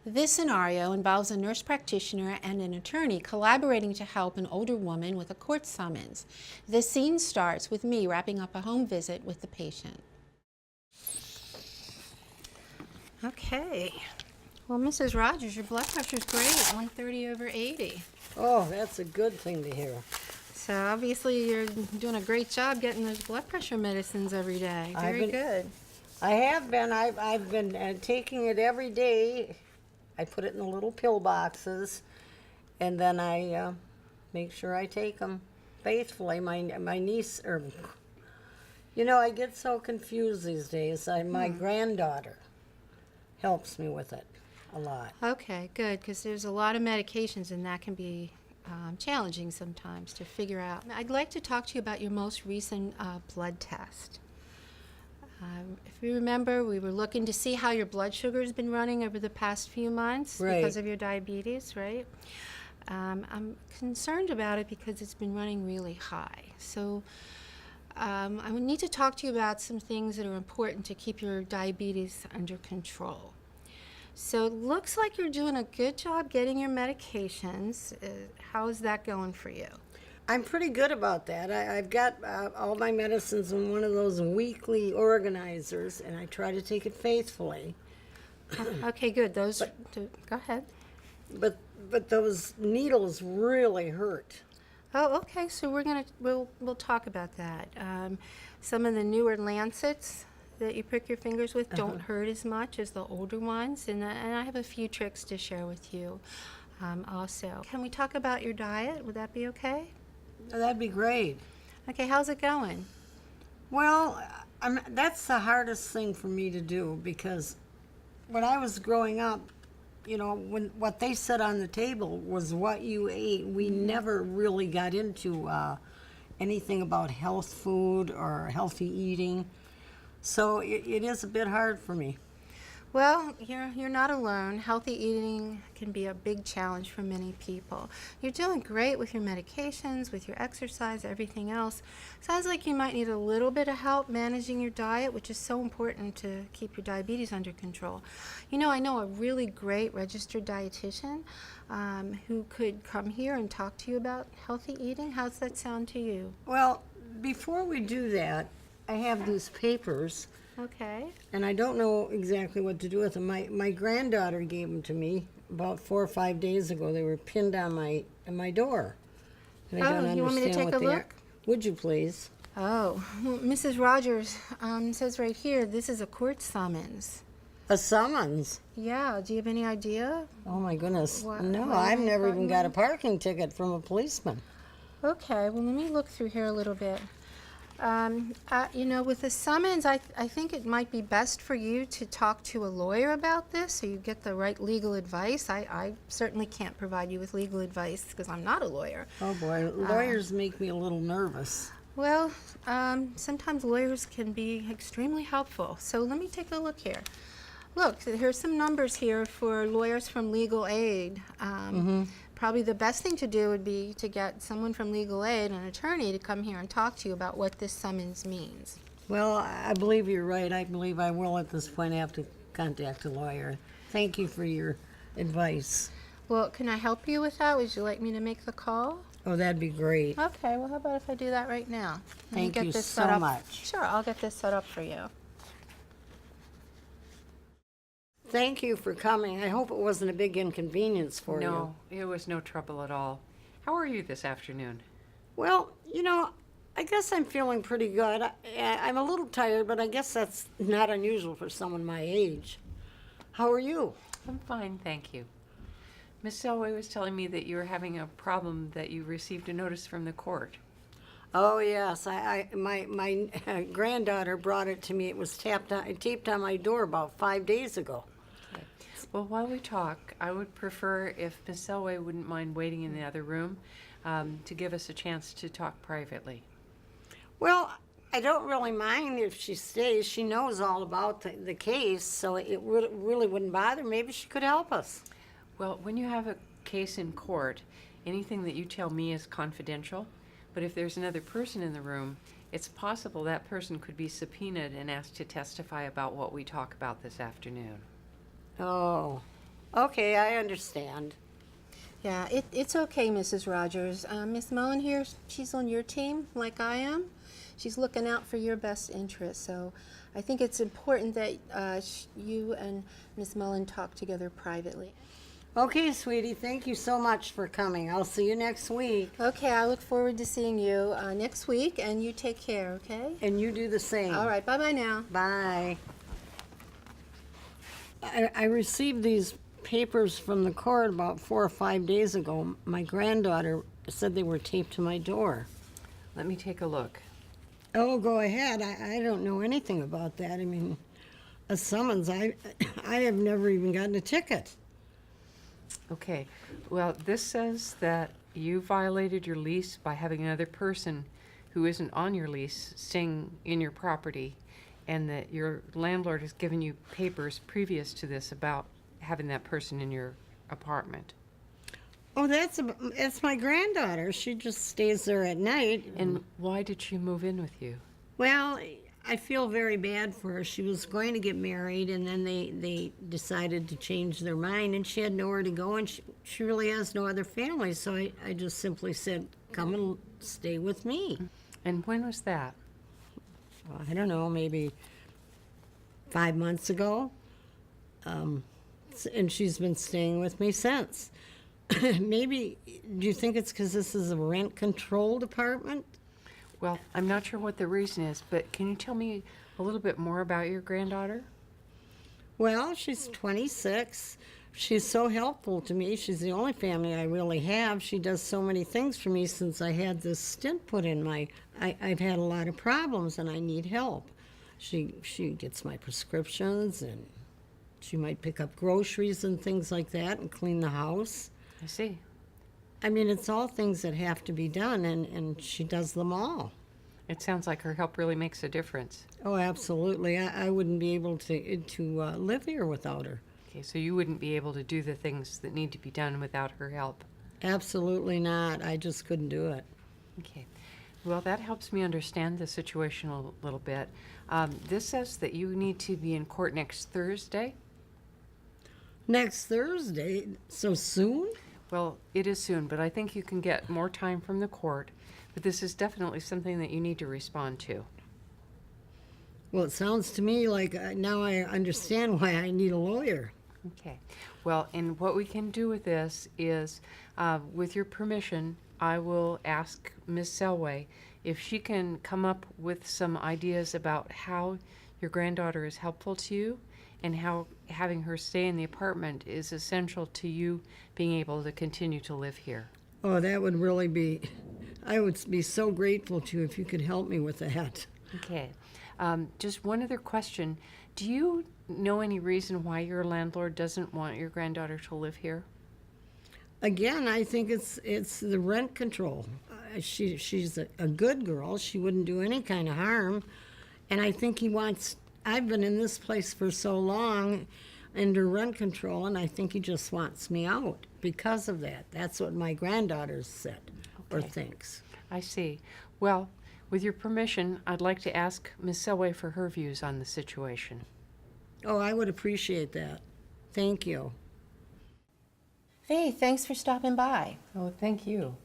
This scenario involves a nurse practitioner and an attorney collaborating to help an older woman with a court summons. The scene starts with me wrapping up a home visit with the patient. Okay. Well, Mrs. Rogers, your blood pressure's great, 130/80. Oh, that's a good thing to hear. So obviously you're doing a great job getting those blood pressure medicines every day. Very good. I have been. I've been taking it every day. I put it in the little pill boxes, and then I make sure I take them faithfully. My niece, I get so confused these days. My granddaughter helps me with it a lot. Okay, good, because there's a lot of medications and that can be challenging sometimes to figure out. I'd like to talk to you about your most recent blood test. If you remember, we were looking to see how your blood sugar has been running over the past few months because of your diabetes, right? I'm concerned about it because it's been running really high. So I would need to talk to you about some things that are important to keep your diabetes under control. So it looks like you're doing a good job getting your medications. How is that going for you? I'm pretty good about that. I've got all my medicines in one of those weekly organizers, and I try to take it faithfully. Okay, good. Go ahead. But those needles really hurt. Oh, okay. So we'll talk about that. Some of the newer lancets that you prick your fingers with don't hurt as much as the older ones, and I have a few tricks to share with you also. Can we talk about your diet? Would that be okay? That'd be great. Okay, how's it going? Well, that's the hardest thing for me to do because when I was growing up, when what they set on the table was what you ate. We never really got into anything about health food or healthy eating. So it is a bit hard for me. Well, you're not alone. Healthy eating can be a big challenge for many people. You're doing great with your medications, with your exercise, everything else. Sounds like you might need a little bit of help managing your diet, which is so important to keep your diabetes under control. I know a really great registered dietitian who could come here and talk to you about healthy eating. How's that sound to you? Well, before we do that, I have these papers. Okay. And I don't know exactly what to do with them. My granddaughter gave them to me about 4 or 5 days ago. They were pinned on my door. And I don't you want me to understand take a what they look? are. Would you please? Oh, well, Mrs. Rogers says right here, this is a court summons. A summons? Yeah, do you have any idea? Oh my goodness. What I've never even got a about? parking ticket from a policeman. Okay, well, let me look through here a little bit. With the summons, I think it might be best for you to talk to a lawyer about this so you get the right legal advice. I certainly can't provide you with legal advice because I'm not a lawyer. Oh boy, lawyers make me a little nervous. Well, sometimes lawyers can be extremely helpful. So let me take a look here. Look, here's some numbers here for lawyers from legal aid. Probably the best thing to do would be to get someone from legal aid, an attorney, to come here and talk to you about what this summons means. Well, I believe you're right. I believe I will at this point have to contact a lawyer. Thank you for your advice. Well, can I help you with that? Would you like me to make the call? Oh, that'd be great. Okay, well, how about if I do that right now? Let me Thank get you this so set up. much. Sure, I'll get this set up for you. Thank you for coming. I hope it wasn't a big inconvenience for you. No, it was no trouble at all. How are you this afternoon? Well, I guess I'm feeling pretty good. I'm a little tired, but I guess that's not unusual for someone my age. How are you? I'm fine, thank you. Miss Selway was telling me that you were having a problem, that you received a notice from the court. Oh yes, my granddaughter brought it to me. It was taped on my door about 5 days ago. Okay. Well, while we talk, I would prefer if Miss Selway wouldn't mind waiting in the other room to give us a chance to talk privately. Well, I don't really mind if she stays. She knows all about the case, so it really wouldn't bother. Maybe she could help us. Well, when you have a case in court, anything that you tell me is confidential, but if there's another person in the room, it's possible that person could be subpoenaed and asked to testify about what we talk about this afternoon. Oh, Okay, I understand. Yeah, it's okay, Mrs. Rogers. Miss Mullen here, she's on your team, like I am. She's looking out for your best interest. So I think it's important that you and Miss Mullen talk together privately. Okay, sweetie, thank you so much for coming. I'll see you next week. Okay, I look forward to seeing you next week, and you take care, okay? And you do the same. All right, bye-bye now. Bye. I received these papers from the court about 4 or 5 days ago. My granddaughter said they were taped to my door. Let me take a look. Oh, go ahead. I don't know anything about that. I mean, a summons, I have never even gotten a ticket. Okay, well, this says that you violated your lease by having another person who isn't on your lease staying in your property, and that your landlord has given you papers previous to this about having that person in your apartment. Oh, that's my granddaughter. She just stays there at night. And why did she move in with you? Well, I feel very bad for her. She was going to get married, and then they decided to change their mind, and she had nowhere to go, and she really has no other family. So I just simply said, come and stay with me. And when was that? Well, I don't know, maybe 5 months ago. And she's been staying with me since. Maybe, do you think it's because this is a rent-controlled apartment? Well, I'm not sure what the reason is, but can you tell me a little bit more about your granddaughter? Well, she's 26. She's so helpful to me. She's the only family I really have. She does so many things for me since I had this stent put in my... I've had a lot of problems and I need help. She gets my prescriptions, and she might pick up groceries and things like that and clean the house. I see. I mean, it's all things that have to be done, and she does them all. It sounds like her help really makes a difference. Oh, absolutely. I wouldn't be able to live here without her. Okay, so you wouldn't be able to do the things that need to be done without her help. Absolutely not. I just couldn't do it. Okay. Well, that helps me understand the situation a little bit. This says that you need to be in court next Thursday. Next Thursday? So soon? Well, it is soon, but I think you can get more time from the court. But this is definitely something that you need to respond to. Well, it sounds to me like now I understand why I need a lawyer. Okay. Well, and what we can do with this is, with your permission, I will ask Ms. Selway if she can come up with some ideas about how your granddaughter is helpful to you and how having her stay in the apartment is essential to you being able to continue to live here. Oh, that would really be... I would be so grateful to you if you could help me with that. Okay. Just one other question. Do you know any reason why your landlord doesn't want your granddaughter to live here? Again, I think it's the rent control. She's a good girl. She wouldn't do any kind of harm. And I think he wants... I've been in this place for so long under rent control, and I think he just wants me out because of that. That's what my granddaughter said or Okay. thinks. I see. Well, with your permission, I'd like to ask Ms. Selway for her views on the situation. Oh, I would appreciate that. Thank you. Faith, thanks for stopping by. Oh, thank you.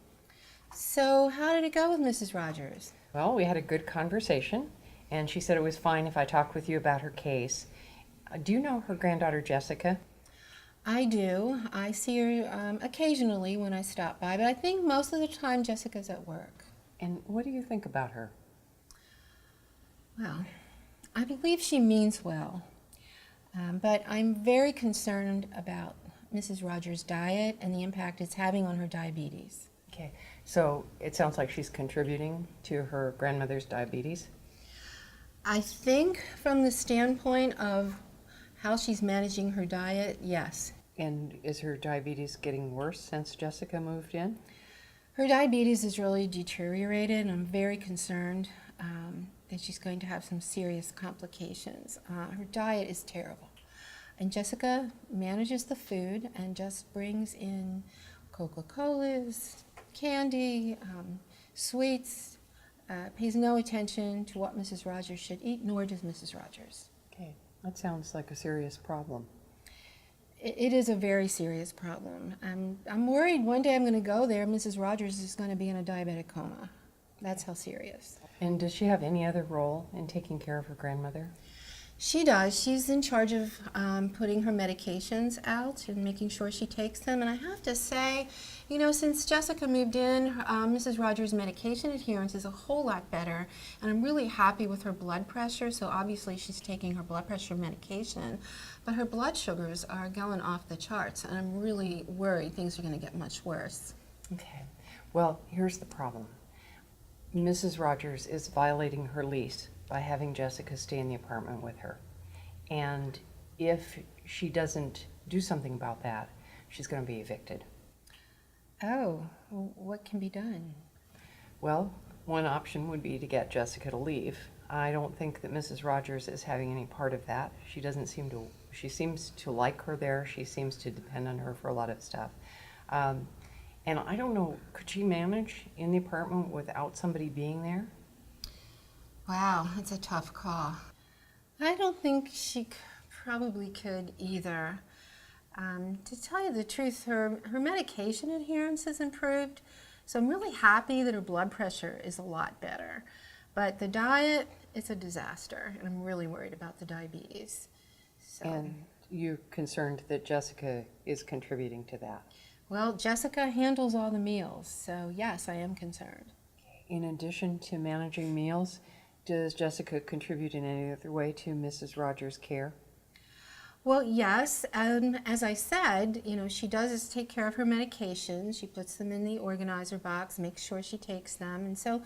So, how did it go with Mrs. Rogers? Well, we had a good conversation, and she said it was fine if I talked with you about her case. Do you know her granddaughter, Jessica? I do. I see her occasionally when I stop by, but I think most of the time Jessica's at work. And what do you think about her? Well, I believe she means well, but I'm very concerned about Mrs. Rogers' diet and the impact it's having on her diabetes. Okay, so it sounds like she's contributing to her grandmother's diabetes? I think from the standpoint of how she's managing her diet, yes. And is her diabetes getting worse since Jessica moved in? Her diabetes is really deteriorated, and I'm very concerned that she's going to have some serious complications. Her diet is terrible. And Jessica manages the food and just brings in Coca-Colas, candy, sweets, pays no attention to what Mrs. Rogers should eat, nor does Mrs. Rogers. Okay, that sounds like a serious problem. It is a very serious problem. I'm worried one day I'm going to go there, Mrs. Rogers is going to be in a diabetic coma. That's how serious. And does she have any other role in taking care of her grandmother? She does. She's in charge of putting her medications out and making sure she takes them. And I have to say, you know, since Jessica moved in, Mrs. Rogers' medication adherence is a whole lot better. And I'm really happy with her blood pressure. So obviously she's taking her blood pressure medication. But her blood sugars are going off the charts. And I'm really worried things are going to get much worse. Okay. Well, here's the problem. Mrs. Rogers is violating her lease by having Jessica stay in the apartment with her. And if she doesn't do something about that, she's going to be evicted. Oh, what can be done? Well, one option would be to get Jessica to leave. I don't think that Mrs. Rogers is having any part of that. She seems to like her there. She seems to depend on her for a lot of stuff. And I don't know, could she manage in the apartment without somebody being there? Wow, that's a tough call. I don't think she probably could either. To tell you the truth, her medication adherence has improved, so I'm really happy that her blood pressure is a lot better. But the diet, it's a disaster, and I'm really worried about the diabetes. So. And you're concerned that Jessica is contributing to that? Well, Jessica handles all the meals, so yes, I am concerned. In addition to managing meals, does Jessica contribute in any other way to Mrs. Rogers' care? Well, yes, as I said, you know, she does take care of her medications. She puts them in the organizer box, makes sure she takes them, and so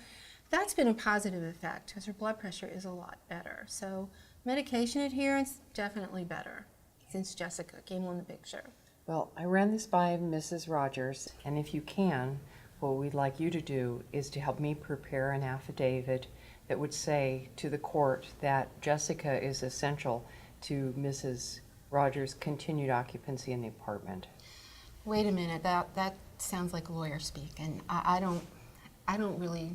that's been a positive effect because her blood pressure is a lot better. So medication adherence, definitely better since Jessica came on the picture. Well, I ran this by Mrs. Rogers, and if you can, what we'd like you to do is to help me prepare an affidavit that would say to the court that Jessica is essential to Mrs. Rogers' continued occupancy in the apartment. Wait a minute, that sounds like lawyer speak, and I don't really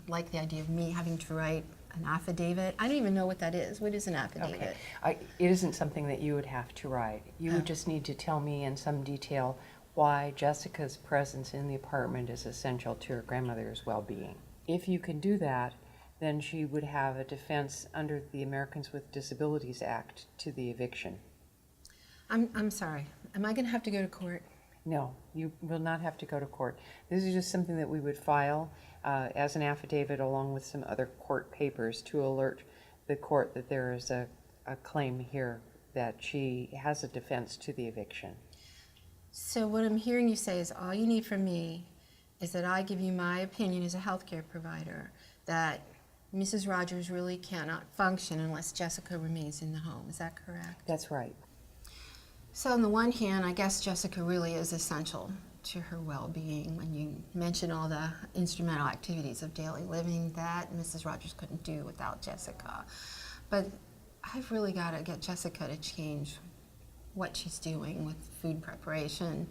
like the idea of me having to write an affidavit. I don't even know what that is. What is an affidavit? Okay. It isn't something that you would have to write. You would just need to tell me in some detail why Jessica's presence in the apartment is essential to her grandmother's well-being. If you can do that, then she would have a defense under the Americans with Disabilities Act to the eviction. I'm sorry. Am I going to have to go to court? No, you will not have to go to court. This is just something that we would file as an affidavit along with some other court papers to alert the court that there is a claim here that she has a defense to the eviction. So what I'm hearing you say is all you need from me is that I give you my opinion as a healthcare provider that Mrs. Rogers really cannot function unless Jessica remains in the home. Is that correct? That's right. So on the one hand, I guess Jessica really is essential to her well-being when you mention all the instrumental activities of daily living that Mrs. Rogers couldn't do without Jessica. But I've really got to get Jessica to change what she's doing with food preparation.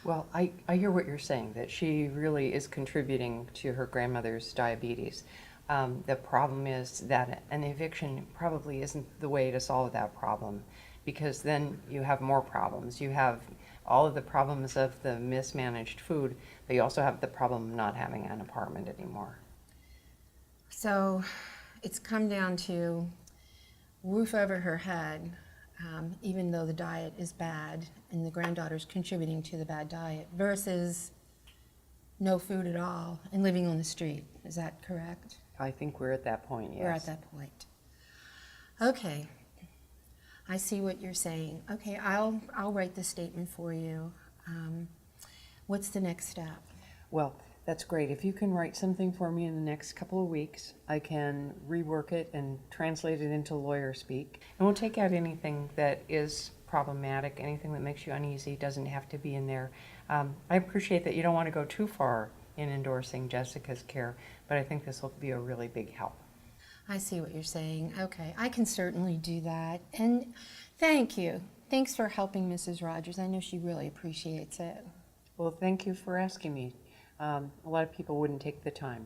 Well, I hear what you're saying, that she really is contributing to her grandmother's diabetes. The problem is that an eviction probably isn't the way to solve that problem, because then you have more problems. You have all of the problems of the mismanaged food, but you also have the problem of not having an apartment anymore. So it's come down to roof over her head, even though the diet is bad and the granddaughter's contributing to the bad diet, versus no food at all and living on the street. Is that correct? I think we're at that point, yes. We're at that point. Okay. I see what you're saying. Okay, I'll write the statement for you. What's the next step? Well, that's great. If you can write something for me in the next couple of weeks, I can rework it and translate it into lawyer speak. And we'll take out anything that is problematic, anything that makes you uneasy doesn't have to be in there. I appreciate that you don't want to go too far in endorsing Jessica's care, but I think this will be a really big help. I see what you're saying. Okay, I can certainly do that. And thank you. Thanks for helping Mrs. Rogers. I know she really appreciates it. Well, thank you for asking me. A lot of people wouldn't take the time.